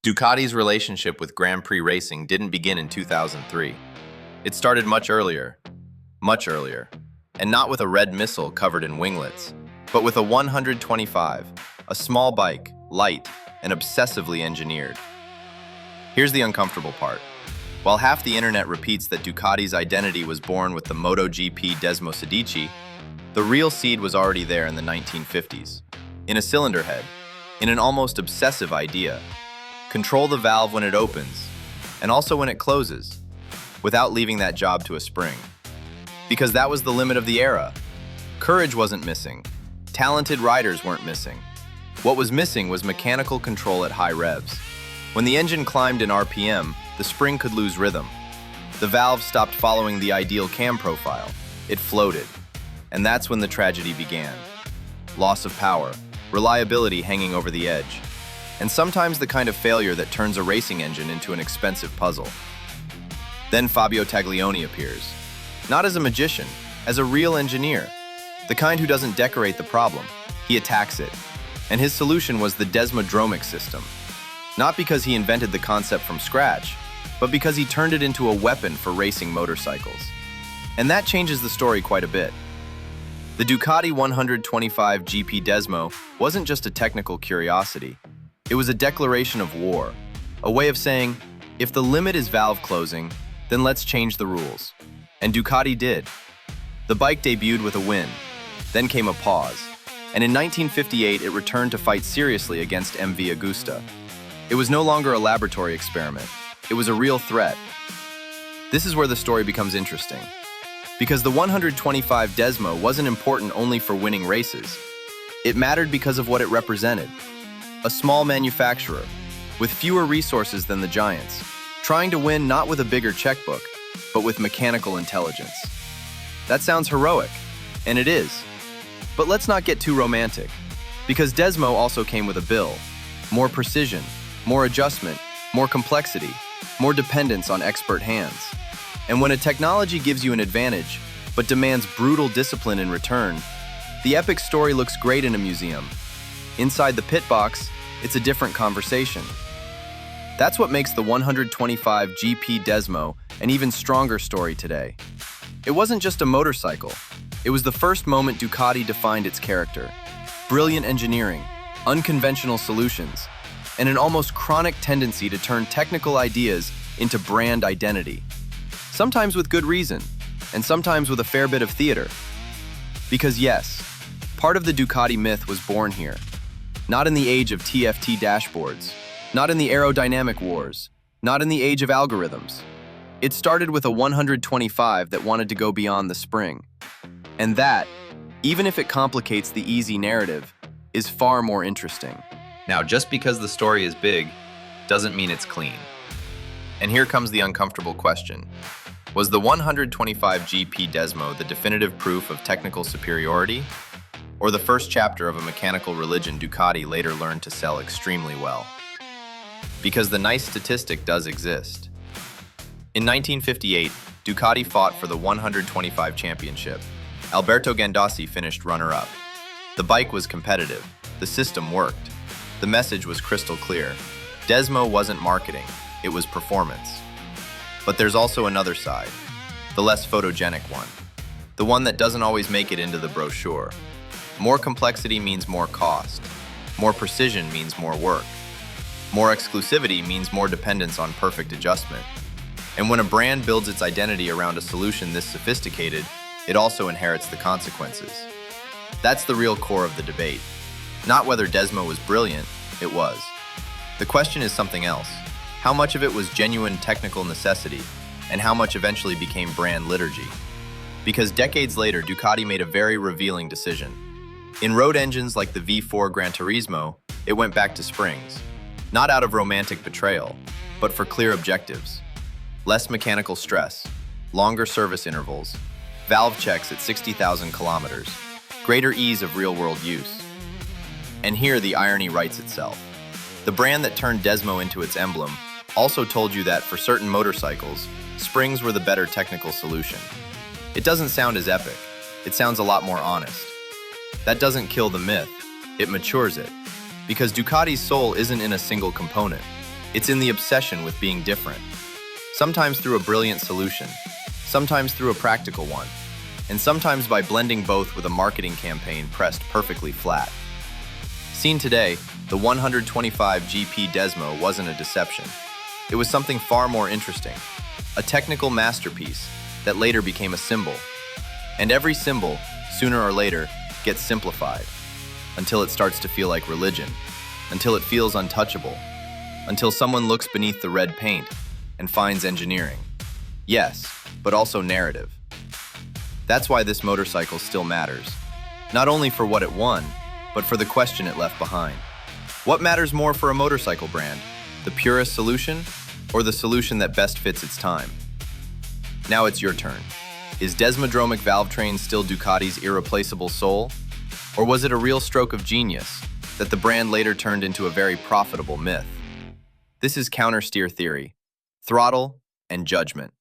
Ducati's relationship with Grand Prix racing didn't begin in 2003. It started much earlier, and not with a red missile covered in winglets, but with a 125, a small bike, light, and obsessively engineered. Here's the uncomfortable part. While half the internet repeats that Ducati's identity was born with the MotoGP Desmosedici, the real seed was already there in the 1950s. In a cylinder head, in an almost obsessive idea. Control the valve when it opens, and also when it closes, without leaving that job to a spring. Because that was the limit of the era. Courage wasn't missing. Talented riders weren't missing. What was missing was mechanical control at high revs. When the engine climbed in RPM, the spring could lose rhythm. The valve stopped following the ideal cam profile. It floated. And that's when the tragedy began. Loss of power, reliability hanging over the edge, and sometimes the kind of failure that turns a racing engine into an expensive puzzle. Then Fabio Taglioni appears, not as a magician, as a real engineer, the kind who doesn't decorate the problem, he attacks it. And his solution was the Desmodromic system, not because he invented the concept from scratch, but because he turned it into a weapon for racing motorcycles. And that changes the story quite a bit. The Ducati 125 GP Desmo wasn't just a technical curiosity. It was a declaration of war, a way of saying, if the limit is valve closing, then let's change the rules. And Ducati did. The bike debuted with a win, then came a pause, and in 1958 it returned to fight seriously against MV Agusta. It was no longer a laboratory experiment, it was a real threat. This is where the story becomes interesting. Because the 125 Desmo wasn't important only for winning races. It mattered because of what it represented. A small manufacturer, with fewer resources than the giants, trying to win not with a bigger checkbook, but with mechanical intelligence. That sounds heroic, and it is. But let's not get too romantic, because Desmo also came with a bill. More precision, more adjustment, more complexity, more dependence on expert hands. And when a technology gives you an advantage, but demands brutal discipline in return, the epic story looks great in a museum. Inside the pit box, it's a different conversation. That's what makes the 125 GP Desmo an even stronger story today. It wasn't just a motorcycle. It was the first moment Ducati defined its character. Brilliant engineering, unconventional solutions, and an almost chronic tendency to turn technical ideas into brand identity. Sometimes with good reason, and sometimes with a fair bit of theater. Because yes, part of the Ducati myth was born here. Not in the age of TFT dashboards, not in the aerodynamic wars, not in the age of algorithms. It started with a 125 that wanted to go beyond the spring. And that, even if it complicates the easy narrative, is far more interesting. Now, just because the story is big, doesn't mean it's clean. And here comes the uncomfortable question. Was the 125 GP Desmo the definitive proof of technical superiority? Or the first chapter of a mechanical religion Ducati later learned to sell extremely well? Because the nice statistic does exist. In 1958, Ducati fought for the 125 championship. Alberto Gandossi finished runner-up. The bike was competitive. The system worked. The message was crystal clear. Desmo wasn't marketing, it was performance. But there's also another side, the less photogenic one. The one that doesn't always make it into the brochure. More complexity means more cost. More precision means more work. More exclusivity means more dependence on perfect adjustment. And when a brand builds its identity around a solution this sophisticated, it also inherits the consequences. That's the real core of the debate. Not whether Desmo was brilliant, it was. The question is something else. How much of it was genuine technical necessity, and how much eventually became brand liturgy? Because decades later, Ducati made a very revealing decision. In road engines like the V4 Gran Turismo, it went back to springs. Not out of romantic betrayal, but for clear objectives. Less mechanical stress, longer service intervals, valve checks at 60,000 kilometers, greater ease of real-world use. And here the irony writes itself. The brand that turned Desmo into its emblem also told you that for certain motorcycles, springs were the better technical solution. It doesn't sound as epic. It sounds a lot more honest. That doesn't kill the myth, it matures it. Because Ducati's soul isn't in a single component. It's in the obsession with being different, sometimes through a brilliant solution, sometimes through a practical one, and sometimes by blending both with a marketing campaign pressed perfectly flat. Seen today, the 125 GP Desmo wasn't a deception. It was something far more interesting, a technical masterpiece that later became a symbol. And every symbol, sooner or later, gets simplified, until it starts to feel like religion, until it feels untouchable, until someone looks beneath the red paint and finds engineering. Yes, but also narrative. That's why this motorcycle still matters, not only for what it won, but for the question it left behind. What matters more for a motorcycle brand, the purest solution or the solution that best fits its time? Now it's your turn. Is Desmodromic valvetrain still Ducati's irreplaceable soul? Or was it a real stroke of genius that the brand later turned into a very profitable myth? This is Countersteer theory, throttle and judgment.